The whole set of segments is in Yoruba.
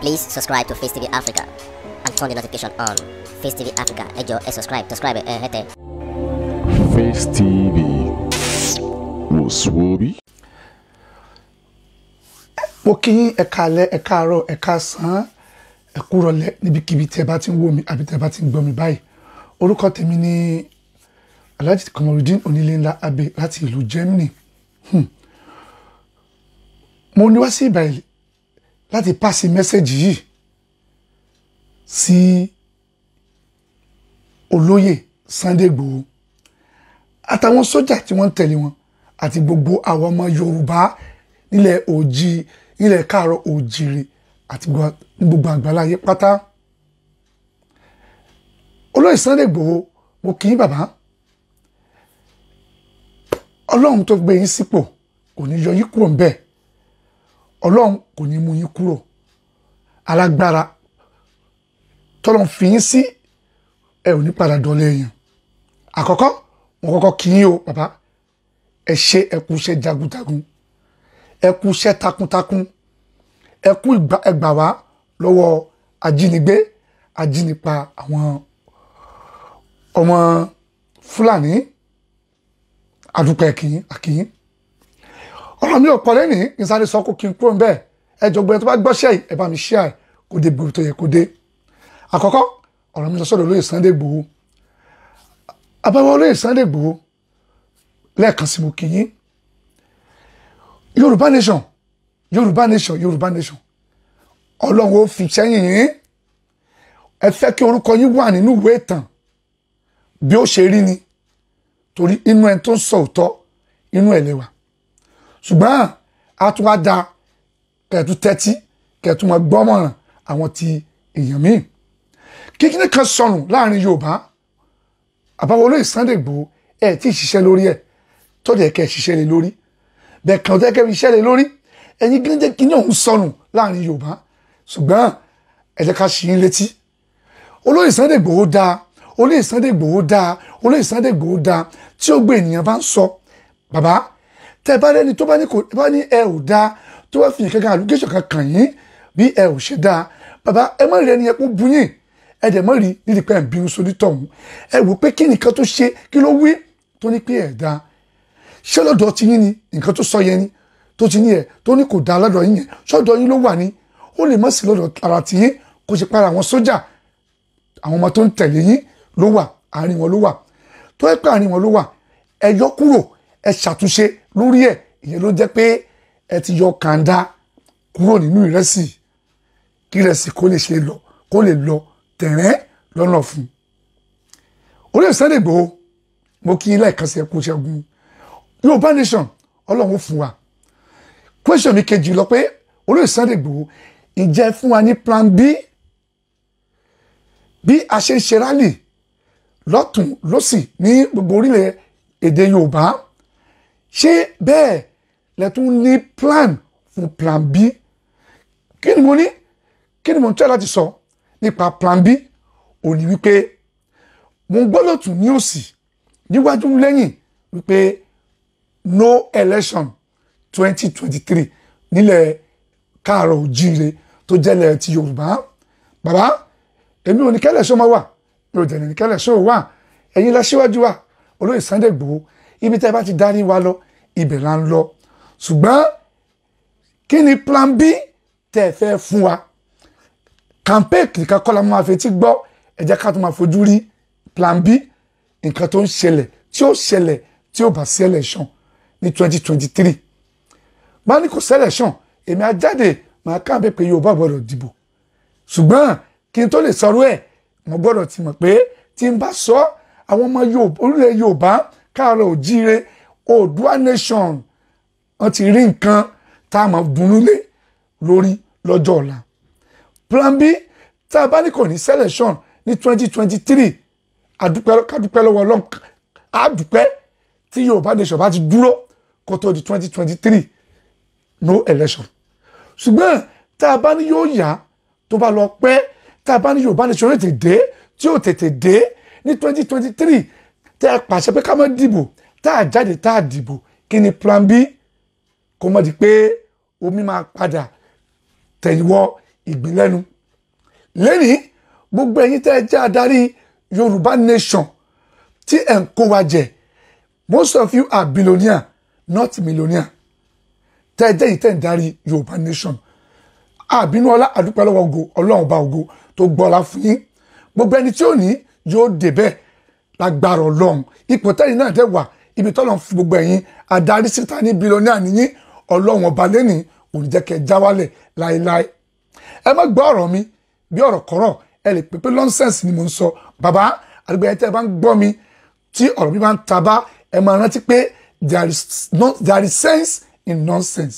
Please subscribe to Facetv Africa and turn the notification on. Facetv Africa, ẹ jọ̀ọ́ subscribe, hete. Facetv Oswobi. Mo kí yín ẹ káalẹ́, ẹ káàárọ̀, ẹ káàsán, ẹ kúrọ̀lẹ́ níbikíbi tí ẹ bá ti ń wò mí àbí tí ẹ bá ti ń gbọ́ mi báyìí. Orúkọ tèmi ni Alhaji Kamorudeen Oníléńlá Agbe láti ìlú Germany. Mo ní wá sí ìbàyìí láti pàṣẹ mẹ́sẹ̀jì yìí sí olóyè Sunday Igboho àtàwọn sójà tí wọ́n ń tẹ̀lé wọn àti gbogbo àwọn ọmọ Yorùbá nílẹ̀ káàárọ̀ oòjíire àti gbogbo àgbáláyé pátá. Olóyè Sunday Igboho, mo kí yín bàbá. Ọlọ́run tó gbé yín sípò kò ní yọ yín kúrò ńbẹ̀. Ọlọ́run kò ní mú yín kúrò. Alágbára tọ́lọ́run fi yín sí ẹ ò ní padà dọ̀lẹ èèyàn. Àkọ́kọ́ mo kọ́kọ́ kí yín o bàbá. Ẹ ṣé, ẹ kú iṣẹ́ jagunjagun. Ẹ kú iṣẹ́ takuntakun. Ẹ kú ẹgbà wá lọ́wọ́ ajínigbé, ajínipa àwọn ọmọ Fúlàní. Adúpẹ́ akíyín. Ọ̀rọ̀ mi ò pọ̀ lẹ́nìí, ìsáré sọ kó kí n kúrò ńbẹ̀. Ẹ jọ̀ọ́ gbogbo ẹni tó bá gbọ́ṣẹ́ yìí, ẹ bá mi share kó dé gbogbo tó yẹ kó dé. Àkọ́kọ́, ọ̀rọ̀ mi lọ sọ́dọ̀ olóyè Sunday Igboho. Àbáwọ̀ olóyè Sunday Igboho lẹ́ẹ̀kan sí mo kí yín. Yorùbá nation. Ọlọ́run ó fi sẹ́yìn yín. Ẹ fẹ́ kí orúkọ yín wà nínú ìwé ìtàn bí ó ṣe rí ni. Torí inú ẹni tó ń sọ òótọ́, inú ẹ̀ lẹ́wà. Ṣùgbọ́n a tún wá da kẹ̀tù tẹ́tí, kẹ̀tù mọ́ gbọ́mọ̀ràn àwọn ti èèyàn míì. Kíkíní kan sọnù láàrin Yorùbá. Àbáwọ̀ olóyè Sunday Igboho ẹ̀ tí ì ṣiṣẹ́ lórí ẹ̀ tó dẹ̀ kẹ́ ṣiṣẹ́ lé lórí. Bẹ́ẹ̀ kan tẹ́ kẹ́ fi ṣiṣẹ́ lé lórí. Ẹ̀yin kí ní jẹ́ kíní ọ̀hún sọnù láàrin Yorùbá. Ṣùgbọ́n ẹ jẹ́ ká ṣí yín létí. Olóyè Sunday Igboho dáa. Olóyè Sunday Igboho dáa tí ó gbé ènìyàn bá ń sọ bàbá tẹ bá rẹni tó bá ní ẹ ò dáa tó bá fi ìkankan àlùgẹ́sọ̀ kan kàn yín bí ẹ ò ṣe dáa bàbá ẹ má rí ẹni yẹn kó bu yín ẹ dẹ̀ má rí nídìí pé ẹ̀ ń bínú sórí tọ̀hún ẹ wò pé kí nìkan tó ṣe kí ló wí tó ní pé ẹ̀ dáa ṣé lọ́dọ̀ ti yín ni nǹkan tó sọ yẹn ni tó ti ní ẹ̀ tó ní kò dáa lọ́dọ̀ yín yẹn ṣọ́dọ̀ yín ló wà ní ó lè má sí lọ́dọ̀ ara ti yín kó ṣe para àwọn sójà àwọn ọmọ tó ń tẹ̀lé yín ló wà àárín wọn ló wà tó ẹ pé àárín wọn ló wà ẹ yọ kúrò ẹ ṣàtúnṣe lórí ẹ ìyẹn ló jẹ́ pé ẹ ti yọ kàńdá kúrò nínú ìrẹsì kí ìrẹsì kó lè lọ tẹ̀rẹ́ lọ́nà fún. Olóyè Sunday Igboho mo kí yín lẹ́ẹ̀kan sí ẹkú ṣẹ́gun Yorùbá nation Ọlọ́run ó fún wa. Question mi kejì lọ pé Olóyè Sunday Igboho ìjẹ́ fún wa ní plan B bí a ṣe ń ṣe rálì lọ́tùn lọ́sì ní gbogbo orílẹ̀ èdè Yorùbá ṣé bẹ́ẹ̀ lẹ́tún ní plan fún plan B kí ni mo ń tẹ́ láti sọ nípa plan B ò ní wípé mo ń gbọ́ lọ́tùn ní òsì níwájú lẹ́yìn wípé no election 2023 nílẹ̀ káàárọ̀ oòjíire tó jẹ́lẹ̀ ti Yorùbá bàbá èmi ò ní kẹ́lẹ̀ ṣọ́ máa wà mi ò dẹ̀ ní kẹ́lẹ̀ ṣọ́ wà ẹ̀yin la síwájú wa Olóyè Sunday Igboho ibi tẹ́ bá ti darí wa lọ ibẹ̀ là ń lọ ṣùgbọ́n kí ni plan B tẹ́ fẹ́ fún wa campaign kìkan kọ́ la máa fetí gbọ́ ẹ jẹ́ ká tó máa fojú rí plan B nǹkan tó ń ṣẹlẹ̀ tí ó bá sí election ní 2023 bá ní kò sí election èmi á jáde màá kàǹpé pé Yorùbá gbọ́dọ̀ dìbò ṣùgbọ́n kí n tó lè sọ̀rọ̀ ẹ̀ mo gbọ́dọ̀ ti mọ̀ pé tí n bá sọ àwọn ọmọ orílẹ̀ Yorùbá káàárọ̀ oòjíire ODUA nation wọ́n ti rí nǹkan tá a máa dunú lé lórí lọ́jọ́ ọ̀la. Plan B tá a bá ní kò ní selection ní 2023 kádúpẹ́ lọ́wọ́ Ọlọ́run àdúpẹ́ tí Yorùbá nation bá ti dúró kó tó di 2023 no election. Ṣùgbọ́n tá a bá ní yóò yá tó bá lọ pẹ́ tá a bá ní Yorùbá nation tètè dé tí ó tètè dé ní 2023 tẹ́ ẹ pàṣẹ pé ká má dìbò tá a jáde tá a dìbò kí ni plan B kó mọ̀ di pé omi máa padà tẹ̀yìnwọ́ ìgbín lẹ́nu lẹ́ni gbogbo ẹ̀yin tẹ́ ẹ jẹ́ adarí Yorùbá nation tí ẹ̀ ń kó wa jẹ most of you are billionaire not millionaire tẹ́ ẹ jẹ́ yìí tẹ́ ń darí Yorùbá nation àbínú ọlá àdúpẹ́ lọ́wọ́ ògo Ọlọ́run bá ògo tó gbọ́lá fún yín gbogbo ẹni tí ò ní yóò débẹ̀ lágbára Ọlọ́run ipò tẹ́yìn náà dẹ̀ wà ibi tọ́lọ́run fi gbogbo ẹ̀yin adarí síta ní billionaire nìyí Ọlọ́run ọba lẹ́nìí ò ní jẹ́ kẹ́ ẹ já wálẹ̀ láéláé ẹ má gbọ́ ọ̀rọ̀ mi bí ọ̀rọ̀ kọ́rọ̀ ẹ lè pépé nonsense ni mo ń sọ bàbá àdúgbò ẹ tẹ́ ẹ bá ń gbọ́ mi tí ọ̀rọ̀ mi bá ń tabá ẹ máa rántí pé there is sense in nonsense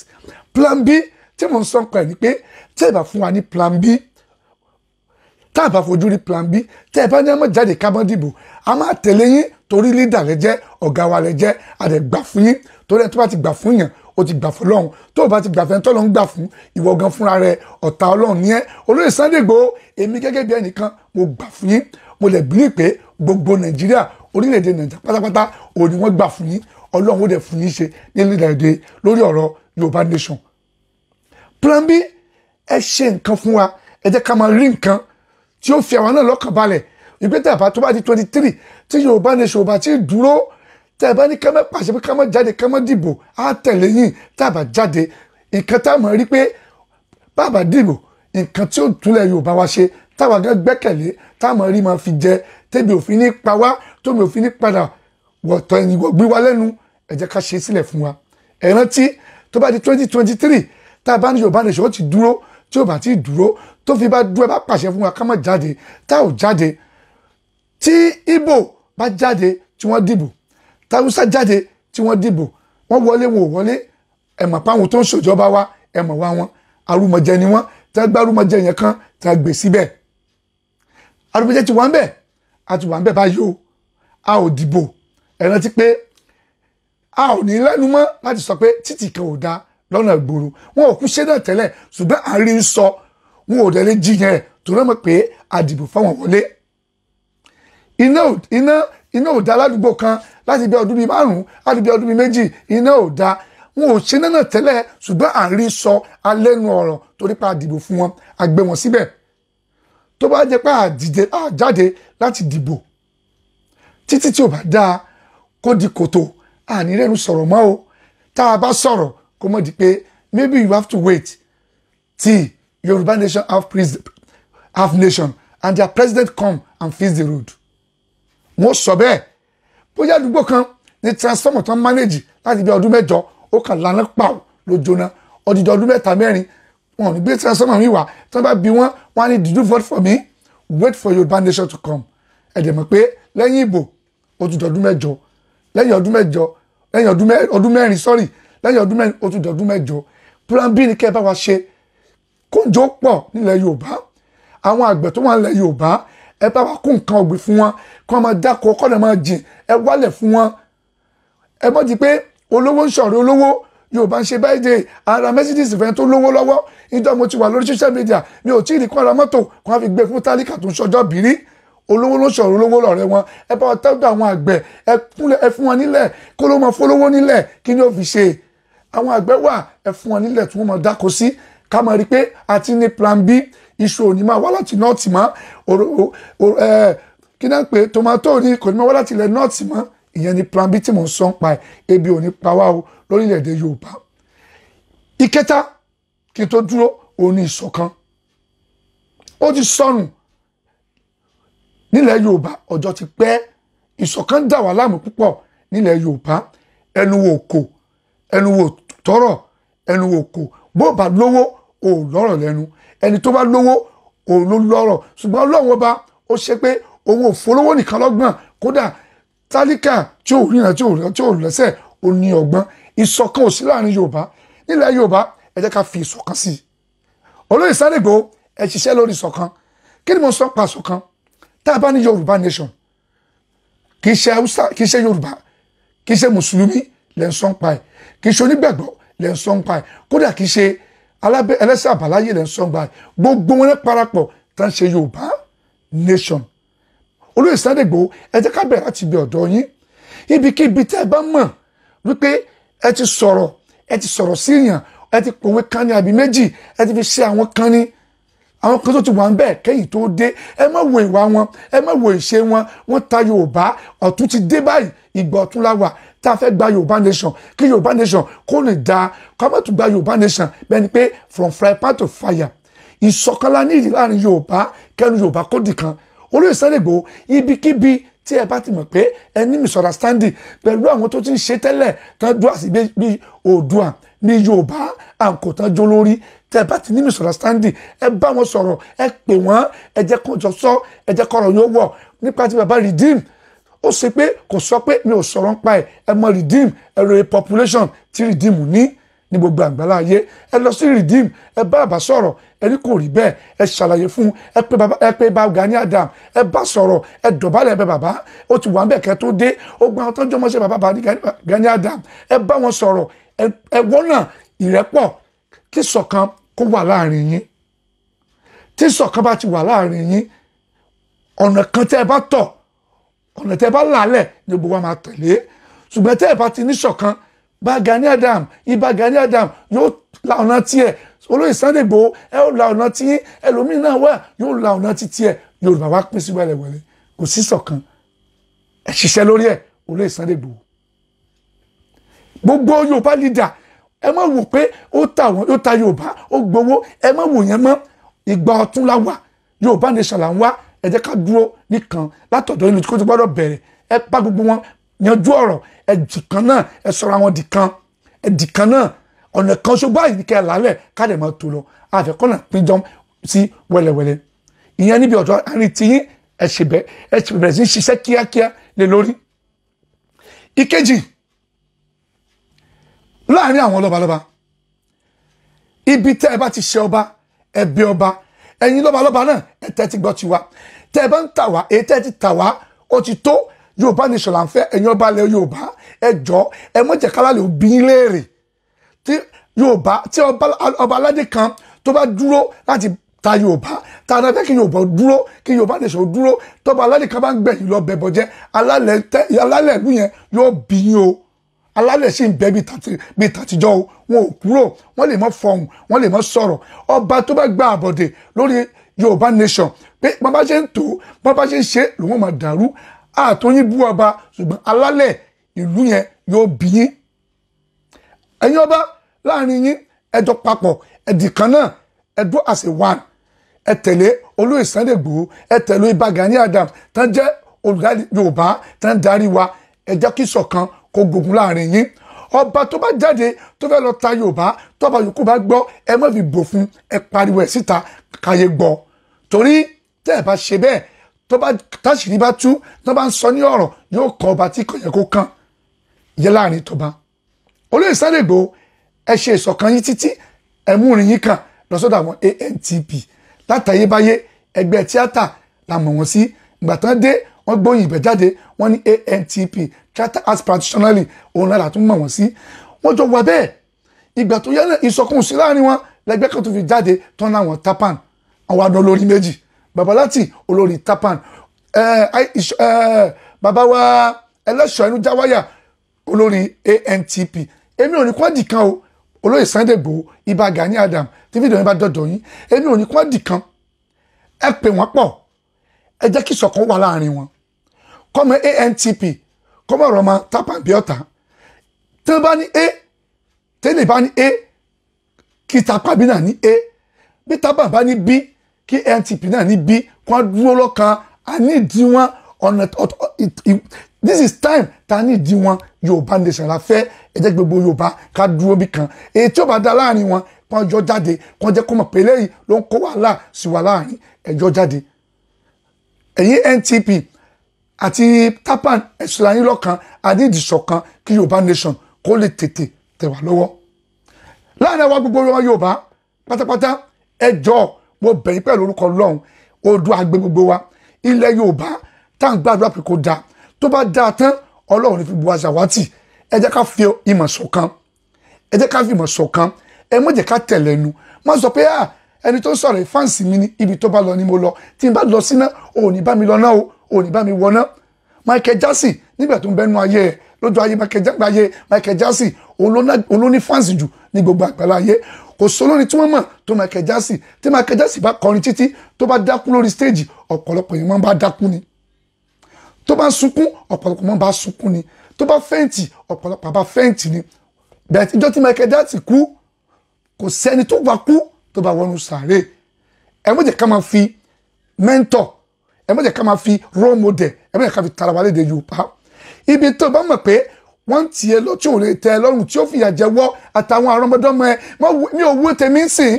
plan B tí mo ń sọ pẹ̀ ni pé tẹ́ ẹ bá fún wa ní plan B tá a bá fojú rí plan B tẹ́ ẹ bá ní ẹ má jáde ká má dìbò a máa tẹ̀lé yín torí leader lẹ jẹ́ ọ̀gá wa lẹ jẹ́ a dẹ̀ gbà fún yín torí ẹ tó bá ti gbà fún yàn o ti gbà fún Ọlọ́run tó o bá ti gbà fún ẹ tó lọ́n gbà fún ìwọ gan fúnra rẹ ọ̀tá Ọlọ́run ní ẹ olóyè Sunday Igboho èmi gẹ́gẹ́ bí ẹnìkan mo gbà fún yín mo lè bílí pé gbogbo Nàìjíríà orílẹ̀-èdè Nàìjíríà pátápátá òní wọ́n gbà fún yín Ọlọ́run ó dẹ̀ fún yín ṣe ní orílẹ̀-èdè lórí ọ̀rọ̀ Yorùbá nation plan B ẹ ṣe nǹkan fún wa ẹ jẹ́ ká máa rí nǹkan tí ó fi àwọn náà lọ́kàn balẹ̀ ìgbésẹ̀ àbá tó bá di 23 tí Yorùbá nation bá ti dúró tẹ́ ẹ bá ní ká má pàṣẹ pé ká má jáde ká má dìbò á tẹ̀lé yín tá a bá jáde nǹkan tá a mọ̀ rí pé bàbá dìbò nǹkan tí ó túnlẹ̀ Yorùbá wa ṣe táwa gan gbẹ́kẹ̀lé tá a mọ̀ rí máa fi jẹ tẹ́bi òfin ní pa wá tómi òfin ní padà wọ̀tọ̀ ẹ̀yìn wọ̀gbí wa lẹ́nu ẹ jẹ́ ká ṣe sílẹ̀ fún wa ẹ rántí tó bá di 2023 tá a bá ní Yorùbá nation ó ti dúró tí ó bá ti dúró tó fi bá dúró ẹ bá pàṣẹ fún wa ká má jáde tá ò jáde tí Ìgbò bá jáde tí wọ́n dìbò táwùsá jáde tí wọ́n dìbò wọ́n wọlé wọn ò wọlé ẹ̀mọ̀ páwọn tó ń ṣèjọba wa ẹ̀mọ̀ wa wọn arúmọjẹ ni wọ́n tẹ́ gbá arúmọjẹ yẹn kan tẹ́ gbé síbẹ̀ arúmọjẹ ti wà ń bẹ̀ a ti wà ń bẹ̀ báyìí o a ò dìbò ẹ rántí pé a ò ní lẹ́nu mọ́ láti sọ pé títì kan ò da lọ́nà ìgboro wọn ò kú ṣe náà tẹ́lẹ̀ ṣùgbọ́n àárín sọ wọn ò dẹ̀ lè jiyàn ẹ̀ tó rẹ́ mọ̀ pé a dìbò fáwọn wọlé iná ò da ládùúgbò kan láti bí ọdún bíi 5 láti bí ọdún bíi 2 iná ò da wọn ò ṣe náà tẹ́lẹ̀ ṣùgbọ́n àárín sọ alẹ́nu ọ̀rọ̀ torí pé a dìbò fún wọn a gbé wọn síbẹ̀ tó bá jẹ́ pé a jáde láti dìbò títí tí ò bá dáa kó di kòtò àní rẹ́nu sọ̀rọ̀ mọ́ o tá a bá sọ̀rọ̀ kó mọ̀ di pé maybe you have to wait till Yorùbá nation have nation and their president come and fix the road wọ́n sọ bẹ́ẹ̀ bóyá àdúgbò kan ní transformer tán manage láti bí ọdún 7 ó kàn lánàá pàù ló jóná ọdún 3-4 wọn ò ní gbé transformer mi wá tí wọ́n bá bí wọ́n á ní did you vote for me wait for Yorùbá nation to come ẹ̀dẹ̀ mọ̀ pé lẹ́yìn ìbò ó tún dọdún 7 lẹ́yìn ọdún 4 ó tún dọdún 8 plan B ní kẹ́ ẹ bá wa ṣe kóńjó pọ̀ nílẹ̀ Yorùbá àwọn àgbẹ̀ tó wà nílẹ̀ Yorùbá ẹ bá wa kó nǹkan ọ̀gbìn fún wọn kó wọn máa dáko kọ́nà máa jìn ẹ wálẹ̀ fún wọn ẹ mọ̀ di pé olówó ń ṣọ̀rẹ́ olówó Yorùbá ń ṣe birthday ara Mercedes fẹ́ tó lówó lọ́wọ́ nítorí mo ti wà lórí social media mi ò tí ì rí kó ara mọ́tò kó wọn fi gbé fún tálíkà tó ń ṣọjọ́ bìrí olówó ló ṣọ̀rẹ́ olówó lọ́rẹ́ wọn ẹ bá wa tọ́jú àwọn àgbẹ̀ ẹ fún wọn nílẹ̀ kó ló máa fọlówó nílẹ̀ kí ni ó fi ṣe àwọn àgbẹ̀ wà ẹ fún wọn nílẹ̀ tí wọ́n máa dáko sí ká máa rí pé àti ní plan B iṣu òní máa wá láti nọ́ọ̀tì mọ́ kí náà pé tomato ní kò ní máa wá láti ilẹ̀ nọ́ọ̀tì mọ́ ìyẹn ni plan B tí mò ń sọ ń pa ẹ̀ ebi òní pa wá o lórílẹ̀‐èdè Yorùbá ìkẹta kí n tó dúró òun ní ìṣọ̀kan ó ti sọnù nílẹ̀ Yorùbá ọjọ́ ti pẹ́ ìṣọ̀kan dà wá láàmú púpọ̀ nílẹ̀ Yorùbá ẹnu wo kò ẹnu wo tọrọ ẹnu wo kò bó bá lówó ò lọ́rọ̀ lẹ́nu ẹni tó bá lówó òun ló lọ́rọ̀ ṣùgbọ́n Ọlọ́run ọba ó ṣe pé òun ò fọlọ́wọ́ nìkan lọ́gbọ́n kódà tálíkà tí ò ríran tí ò lẹ́sẹ̀ ó ní ọgbọ́n ìṣọ̀kan ò sí láàrin Yorùbá nílẹ̀ Yorùbá ẹ jẹ́ ká fi ìṣọ̀kan sí i olóyè Sunday Igboho ẹ ṣiṣẹ́ lórí ìṣọ̀kan kí ni mo sọ pa ìṣọ̀kan tá a bá ní Yorùbá nation kì í ṣe Haúsá kì í ṣe Yorùbá kì í ṣe mùsùlùmí lẹ́ ń sọ ń pa ẹ̀ kì í ṣe onígbàgbọ́ lẹ́ ń sọ ń pa ẹ̀ kódà kì í ṣe ẹlẹ́sẹ̀ àbáláyé lẹ́ ń sọ ń pa ẹ̀ gbogbo wọn parapọ̀ tá ń ṣe Yorùbá nation olóyè Sunday Igboho ẹ jẹ́ ká bẹ̀rẹ̀ láti ibi ọ̀dọ̀ yín ibikíbi tẹ́ ẹ bá mọ̀ wípé ẹ ti sọ̀rọ̀ sí èèyàn ẹ ti pòwe kan ní àbí méjì ẹ ti fi ṣe àwọn kan ní àwọn kan tó ti wà ń bẹ̀ kẹ́yìn tó dé ẹ má wo ìwà wọn ẹ má wo ìṣe wọn wọ́n ta Yorùbá ọ̀tún ti dé báyìí ìgbà ọ̀tún la wà tá a fẹ́ gba Yorùbá nation kí Yorùbá nation kó lè da ká má tún gba Yorùbá nation bẹ́ẹ̀ ni pé from fry pan to fire ìṣọ̀kan la ní ìdí láàrin Yorùbá kẹ́nu Yorùbá kó dì kan olóyè Sunday Igboho ibikíbi tí ẹ bá ti mọ̀ pé ẹ ní misunderstanding pẹ̀lú àwọn tó ti ń ṣe tẹ́lẹ̀ tán dúró àti bí Oòduà ní Yorùbá àǹkó tán jó lórí tẹ́ ẹ bá ti ní misunderstanding ẹ bá wọn sọ̀rọ̀ ẹ pè wọ́n ẹ jẹ́ kó jọ sọ ẹ jẹ́ kọ́rọ̀ yóò wọ̀ nípa tí bàbá redeem ó ṣe pé kò sọ pé mi ò sọ̀rọ̀ nípa ẹ mọ redeem ẹ ròyìn population tí redeem ní gbogbo àgbàlá ayé ẹ lọ sí redeem ẹ bá bàbá sọ̀rọ̀ ẹ ní kò rí bẹ́ẹ̀ ẹ ṣàlàyé fún ẹ pé bá Gani Adam ẹ bá sọ̀rọ̀ ẹ dọ̀bálẹ̀ ẹ bẹ bàbá ó ti wà ń bẹ̀ kẹ́ tó dé ó gba àwọn tó ń jọmọ́ ṣe bàbá Gani Adam ẹ bá wọn sọ̀rọ̀ ẹ wọ́nà ìrẹ́pọ̀ kí ṣọ̀kan kó wà láàrin yín tí ṣọ̀kan bá ti wà láàrin yín ọ̀nà kan tẹ́ ẹ bá tọ̀ ọ̀nà tẹ́ ẹ bá làálẹ̀ ní gbogbo wa máa tẹ̀lé ṣùgbọ́n tẹ́ ẹ bá ti ní ṣọ̀kan bá Gani Adam ibà Gani Adam yóò la ọ̀nà tiẹ̀ olóyè Sunday Igboho ẹ ó la ọ̀nà tí ẹlòmíín náà wà yóò la ọ̀nà tí tiẹ̀ Yorùbá wa pín sí wẹ́lẹ́wẹ́lẹ́ kò sí ṣọ̀kan ẹ ṣiṣẹ́ lórí ẹ̀ olóyè Sunday Igboho gbogbo Yorùbá leader ẹ má wò pé ó ta Yorùbá ó gbowó ẹ má wò yẹn mọ́ ìgbà ọ̀tún la wà Yorùbá nation là ń wá ẹ jẹ́ ká dúró nìkan látọ̀dọ̀ inú kó tó gbọ́dọ̀ bẹ̀rẹ̀ ẹ pa gbogbo wọn yanjú ọ̀rọ̀ ẹ dìkan náà ẹ sọ̀rọ̀ àwọn dìkan ẹ dìkan náà ọ̀nà kan ṣó báyìí ní kẹ́ ẹ lálẹ̀ káàdẹ̀ máa tó lọ àfẹ́kọ́nà pínjọ́ sí wẹ́lẹ́wẹ́lẹ́ ìyẹn níbi ọ̀dọ́ àárín tiyín ẹ ṣe bẹ̀rẹ̀ sí ṣiṣẹ́ kíákíá lé lórí. ìkejì láàrin àwọn lọ́balọ́ba ibi tẹ́ ẹ bá ti ṣe ọba ẹ bẹ̀ ọba ẹ̀yin lọ́balọ́ba náà ẹ tẹ́tí gbọ́ tiwa tẹ́ ẹ bá ń tà wá èyí tẹ́ ti tà wá ó ti tó Yorùbá nation là ń fẹ́ ẹ̀yin ọba ilẹ̀ Yorùbá ẹ jọ ẹ mọ̀ jẹ́ kálá lè bí yín léèrè tí Yorùbá tí ọba aládé kan tó bá dúró láti ta Yorùbá tá a náà fẹ́ kí Yorùbá dúró kí Yorùbá nation dúró tọ́ba aládé kan bá ń gbẹ̀yìn lọ bẹ̀bọ̀ jẹ́ alálẹ̀ ìlú yẹn yóò bí yín o alálẹ̀ sì ń bẹ bí tàtijọ́ o wọn ò kúrò wọ́n lè mọ́ fọhùn wọ́n lè mọ́ sọ̀rọ̀ ọba tó bá gba àbọ̀dè lórí Yorùbá nation pé bọ́n bá ṣe ń tó bọ́n bá ṣe ń ṣe lòun máa dàrú àtúnyí bú ọba ṣùgbọ́n alálẹ̀ ìlú yẹn yóò bí yín ẹ̀yin ọba láàrin yín ẹjọ́ papọ̀ ẹ̀dì kan náà ẹ̀dọ́ as a one ẹ tẹ̀lé olóyè Sunday Igboho ẹ tẹ̀lé ibà Gani Adam tán jẹ́ olùdarí Yorùbá tán darí wa ẹ jẹ́ kí ṣọ̀kan kó gbógun láàrin yín ọba tó bá jáde tó fẹ́ lọ ta Yorùbá tọ́ba yòókù bá gbọ́ ẹ má fi bò fún ẹ pariwo ẹ̀ síta káyé gbọ́ torí tẹ́ ẹ bá ṣe bẹ́ẹ̀ tó bá táṣìírí bá tú tó bá ń sọ ní ọ̀rọ̀ yóò kọ ọba tí kò yẹ kó kàn yẹ láàrin tọba olóyè Sunday Igboho ẹ ṣe ìṣọ̀kan yín títí ẹ mú orin yín kàn lọ́sọ̀dọ̀ àwọn ANTP látàyébáyé ẹgbẹ́ tíátà la mọ̀ wọ́n sí ìgbà tán dé wọ́n gbóyìn ìbẹ̀ jáde wọ́n ní ANTP theatre arts practitionally òun lára tún mọ̀ wọ́n sí wọ́n jọ wà bẹ́ẹ̀ ìgbà tó yẹ náà ìṣọ̀kan sí láàrin wọn lẹ́gbẹ́ kan tó fi jáde tán láwọn tapan àwọn àdán olórí méjì babaláti olórí tapan bàbá wa ẹlẹ́ṣọ̀ ẹnu jáwáyà olórí ANTP èmi ò ní kó dì kan o olóyè Sunday Igboho ibà Gani Adam tí fídíò yẹn bá dọ̀dọ̀ yín èmi ò ní kó dì kan ẹ pè wọ́n pọ̀ ẹ jẹ́ kí ìṣọ̀kan wà láàrin wọn kọ́mọ ANTP kọ́mọ ọ̀rọ̀ ọmọ tapan bí ọ̀tá tí wọ́n bá ní a tẹ́lẹ̀ bá ní a kí tapan bí náà ní a bí tapan bá ní b kí ANTP náà ní b kí wọ́n dúró lọ́kàn á ní ìdí wọn ọ̀nà this is time ta ní ìdí wọn Yorùbá nation la fẹ́ ẹ jẹ́ gbogbo Yorùbá ká dúró bí kan èyí tí ó bá dá láàrin wọn kí wọ́n jọ jáde kí wọ́n jẹ́ kó mọ̀ pé lẹ́yìn ló ń kó wàhálà sí wa láàrin ẹjọ́ jáde ẹ̀yin NTP àti tapan ẹ̀sùn láyín lọ́kàn àdídìṣọ̀kan kí Yorùbá nation kó lè tètè tẹ̀ wá lọ́wọ́ láàrin àwa gbogbo Yorùbá pátápátá ẹjọ́ mo bẹ̀yìn pẹ̀lú orúkọ Ọlọ́run Oòduà Agbe gbogbo wa ilẹ̀ Yorùbá tá à ń gbàdúrà pé kó dáa tó bá dáa tán Ọlọ́run ní fi bu àṣàwátì ẹ jẹ́ ká fi ìmọ̀ ṣọ̀kan ẹ jẹ́ ká fi ìmọ̀ ṣọ̀kan ẹ má jẹ́ ká tẹ̀lé ẹnu má sọ pé ẹni tó sọ̀rọ̀ fáǹsì mi ní ibi tó bá lọ ni mo lọ tí n bá lọ sí náà ò ní bá mi lọ náà ò ní bá mi wọ náà Michael Jackson nígbà tó ń bẹnu ayé ẹ lójú ayé Michael Jackson òun ló ní fáǹsì jù ní gbogbo àgbàlá ayé kò sólórin tí wọ́n mọ̀ tó Michael Jackson tí Michael Jackson bá kọrin títí tó bá dákú lórí stage ọ̀pọ̀lọpọ̀ yẹn máa bá dákú ni tó bá sunkún ọ̀pọ̀lọpọ̀ máa bá sunkún ni tó bá fẹ́ǹtì ọ̀pọ̀lọpọ̀ bá fẹ́ǹtì ni bẹ́ẹ̀ ìjọ tí Michael Jackson kú kò sẹ́ni tó bá kú tó bá wọnú sàárè ẹ má jẹ́ ká máa fi mentor ẹ má jẹ́ ká máa fi role model ẹ má jẹ́ ká fi tara wa lédè Yorùbá ibi tó bá mọ̀ pé wọ́n tiẹ̀ lọ tí ò lè tẹ́ ẹ lọ́rùn tí ó fìyà jẹ́wọ́ àtàwọn àrọ́mọdọ́mọ ẹ mi ò wó tèmi ń sìn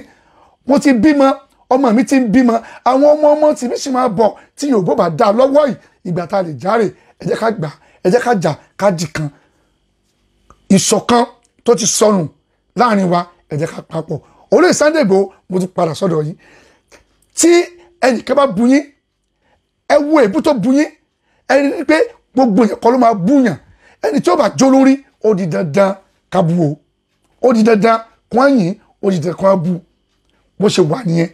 mo ti bímọ ọmọ mi ti ń bímọ àwọn ọmọ tí mi sì máa bọ̀ tí Yorùbá bá dá lọ́wọ́ yìí ìgbà tá a lè járe ẹ jẹ́ ká gbà ẹ jẹ́ ká jà ká dì kan ìṣọ̀kan tó ti sọnù láàrin wa ẹ jẹ́ ká papọ̀ Olóyè Sunday Igboho mo ti padà sọ́dọ̀ yìí tí ẹnìkan bá bu yín ẹ wo èébú tó bu yín ẹ rí pé gbogbo yẹn kọ́ ló máa bú yàn ẹni tí ó bá jó lórí ó di dandan ká bú o ó di dandan kó yìn ó di dandan kó bú bó ṣe wà nìyẹn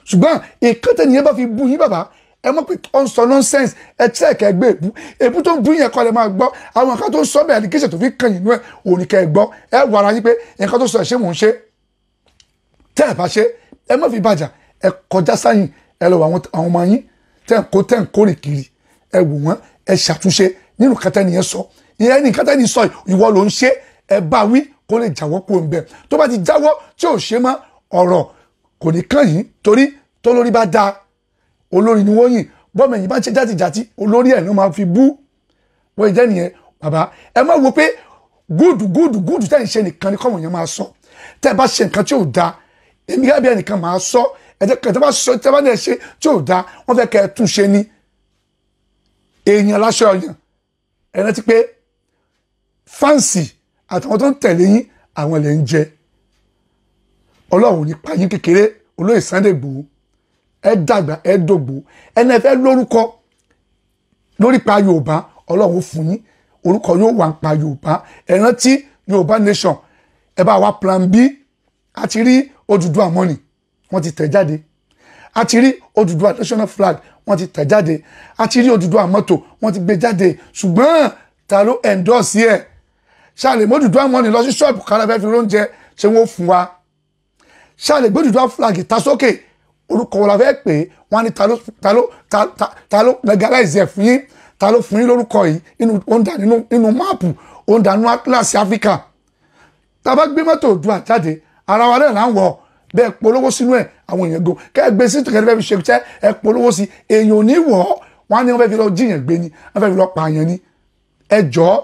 ṣùgbọ́n ìkẹtẹ nìyẹn bá fi bú yín bàbá ẹ mọ̀ pé ó ń sọ nonsense ẹ tí ẹ̀kẹ́ gbé èébú tó ń bú yẹn kọ́ lẹ máa gbọ́ àwọn nǹkan tó ń sọ bẹ́ẹ̀ ní kíṣẹ̀ tó fi kàn yín nú ẹ̀ òní kẹ́ ẹ gbọ́ ẹ wà ara yín pé nǹkan tó sọ ẹ̀ ṣé mò ń ṣe tẹ́ ẹ̀ bá ṣe ẹ má fi bàjá ẹ kọjá sáyìn ẹ lọ àwọn ọmọ yín tẹ́ ń kórè kiri ẹ wò wọ́n ẹ ṣàtúnṣe nínú kẹtẹ nìyẹn sọ ìyẹn ní kẹtẹ ní sọ ìwọ ló ń ṣe ẹ bá wí kó lè jáwọ́ kó ń bẹ tó bá ti jáwọ́ tí ò ṣe mọ́ ọ̀rọ̀ kò ní kàn yín torí tó lórí bá dáa olórí ni wọ́n yìn bọ́ọ̀mù ẹ̀yìn bá ń ṣe játijàti olórí ẹ̀ ló máa fi bú wọ́n ìjẹ́ nìyẹn bàbá ẹ má wo pé gúdù tẹ́ ń ṣe nìkan ni kọ́mọ̀ yẹn máa sọ tẹ́ bá ṣe nǹkan tí ò dáa èmi gẹ́gẹ́ bí ẹnìkan máa sọ ẹ̀jẹ̀ kan tẹ́ bá sọ tẹ́ bá dẹ̀ ṣe tí ò dáa wọ́n fẹ́ kẹ́ ẹ tún ṣe ni èèyàn láṣọ ọyàn ẹ rántí pé fáǹsì àtàwọn tó ń tẹ̀lé yín àwọn lè ń jẹ Ọlọ́run ní pa yín kékeré Olóyè Sunday Igboho ẹ dàgbà ẹ dògbò ẹni ẹ fẹ́ lórúkọ lórí pa Yorùbá Ọlọ́run fún yín orúkọ yóò wà ń pa Yorùbá ẹ rántí Yorùbá nation ẹ bá wa plan B àti rí Odùduwà money wọ́n ti tẹ̀ jáde àti rí Odùduwà national flag wọ́n ti tẹ̀ jáde àti rí Odùduwà mọ́tò wọ́n ti gbé jáde ṣùgbọ́n ta ló endorse ẹ̀ ṣáàlè mọ́ Odùduwà money lọ sí ṣọ́ọ̀bù kára fẹ́ fi oúnjẹ ṣé wọ́n fún wa ṣáàlè gbé Odùduwà flag ta sókè orúkọ wọn la fẹ́ pè é wọ́n ní ta ló legalize ẹ̀ fún yín ta ló fún yín lórúkọ yìí ó ń dà nínú máàpù ó ń dà nínú atlas Africa tá a bá gbé mọ́tò Odùduwà jáde ara wa náà là ń wọ̀ bẹ́ẹ̀ polówó sínú ẹ̀ àwọn èèyàn gan kẹ́ ẹ gbé sí tòkẹ́tẹ́ fẹ́ fi ṣe iṣẹ́ ẹ polówó sí èèyàn ò ní wọ̀ ọ́ wọ́n á ní wọ́n fẹ́ fi lọ jíyàn gbé ni wọ́n fẹ́ fi lọ pààyàn ni ẹ jọ̀ọ́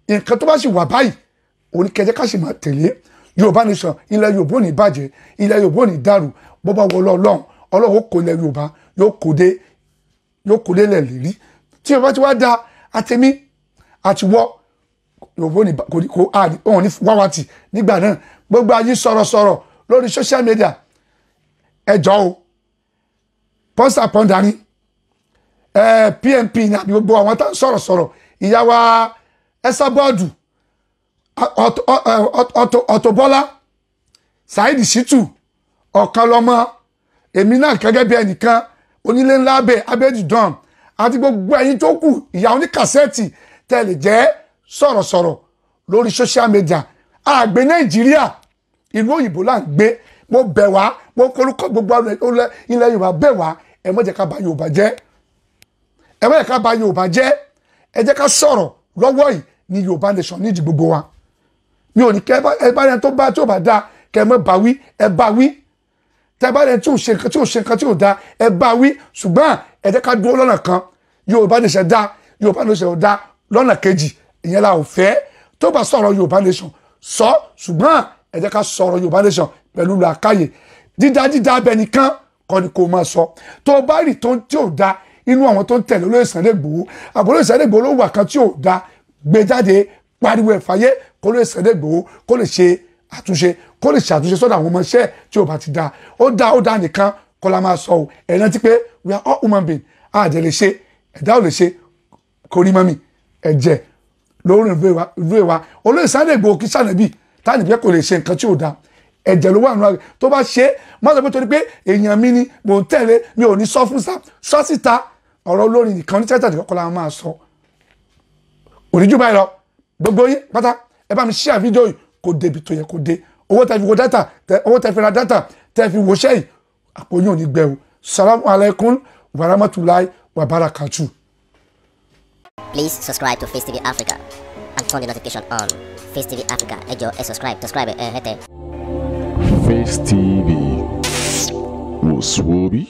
nǹkan tó bá sì wà báyìí òní kẹjẹ ká sì máa tẹ̀lé Yorùbá nation ilẹ̀ Yorùbá ò ní bàjẹ́ ilẹ̀ Yorùbá ò ní dàrú bọ́bá wọ Ọlọ́run Ọlọ́run ó kó ilẹ̀ Yorùbá yóò kó dé lẹ̀ lérí tí Yorùbá ti wá da àtẹ̀mí àtiwọ́ Yorùbá ò ní kò ní wáwátì nígbà náà gbogbo ayé sọ̀rọ̀sọ̀rọ̀ lórí social media ẹjọ́ o pọ́ńsà pọ́ńdà ní PNP ní àbí gbogbo àwọn tá ń sọ̀rọ̀ ìyá wa ẹsà bọ́ọ̀dù Ọ̀tọ̀bọ́lá Saheed Shittu ọ̀kan lọ́mọ èmi náà gẹ́gẹ́ bí ẹnìkan onílé ńlá abẹ́dùdán àti gbogbo ẹ̀yin tó kù ìyá oníkàsẹ́ẹ̀tì tẹ̀lé jẹ́ sọ̀rọ̀sọ̀rọ̀ lórí social media àgbé Nàìjíríà ìlú òyìnbó là ń gbé mo bẹ̀ wá mo korúkọ gbogbo ilẹ̀ Yorùbá bẹ̀ wá ẹ má jẹ́ ká bà Yorùbá jẹ́ ẹ má jẹ́ ká bà Yorùbá jẹ́ ẹ jẹ́ ká sọ̀rọ̀ lọ́wọ́ yìí ní Yorùbá nation nídìí gbogbo wa mi ò ní kẹ́ ẹ bá rẹ tó bá tí ò bá dáa kẹ́ ẹ má bá wí ẹ bá wí tẹ́ bá rẹ tí ò ṣe nǹkan tí ò dáa ẹ bá wí ṣùgbọ́n ẹ jẹ́ ká dúró lọ́nà kan Yorùbá nation dáa Yorùbá nation dáa lọ́nà kejì ìyẹn la ò fẹ́ tó bá sọ̀rọ̀ Yorùbá nation sọ ṣùgbọ́n ẹ jẹ́ ká sọ̀rọ̀ Yorùbá nation pẹ̀lú làákàyè dídá abẹ nìkan kọ́ ni kò máa sọ tó bá rí tó tí ò da inú àwọn tó ń tẹ̀lé Olóyè Sunday Igboho àbúrò Sunday Igboho ló wà kan tí ò da gbé jáde pariwo ẹ̀fàyé kó Olóyè Sunday Igboho kó lè ṣe àtúnṣe sọ́dọ̀ àwọn ọmọ iṣẹ́ tí ò bá ti da ó da nìkan kọ́ la máa sọ ọ́ ẹ̀ rántí pé we are all human being àdè lè ṣe ẹ̀dá ò lè ṣe kò rí mọ́mì ẹ̀jẹ̀ lórí ìlú ìwà Olóyè Sunday Igboho kí sànẹ́bì táàní pé kò lè ṣe nǹkan tí ò da ẹ̀jẹ̀ ló wà nínú rẹ̀ tó bá ṣe má sọ pé torí pé èèyàn mi ni mò ń tẹ̀lé mi ò ní sọ fún sọ síta ọ̀rọ̀ olórin nìkan ní tẹ́tà nìkan kọ́ la máa sọ òníjú báyìí lọ gbogbo yín pátá ẹ bá mi share fídíò yìí kó débi tó yẹ kó dé owó tẹ́ fi wo data owó tẹ́ fi ra data tẹ́ fi wo ṣẹ́yìn àpò yín ò ní gbẹ o. Salamu alaikum wa rahmatulahi wa barakatuh. Please subscribe to Face TV Africa and turn the notification on. Face TV Africa, ẹ jọ̀ọ́ ẹ subscribe hete. Face TV was Swoby.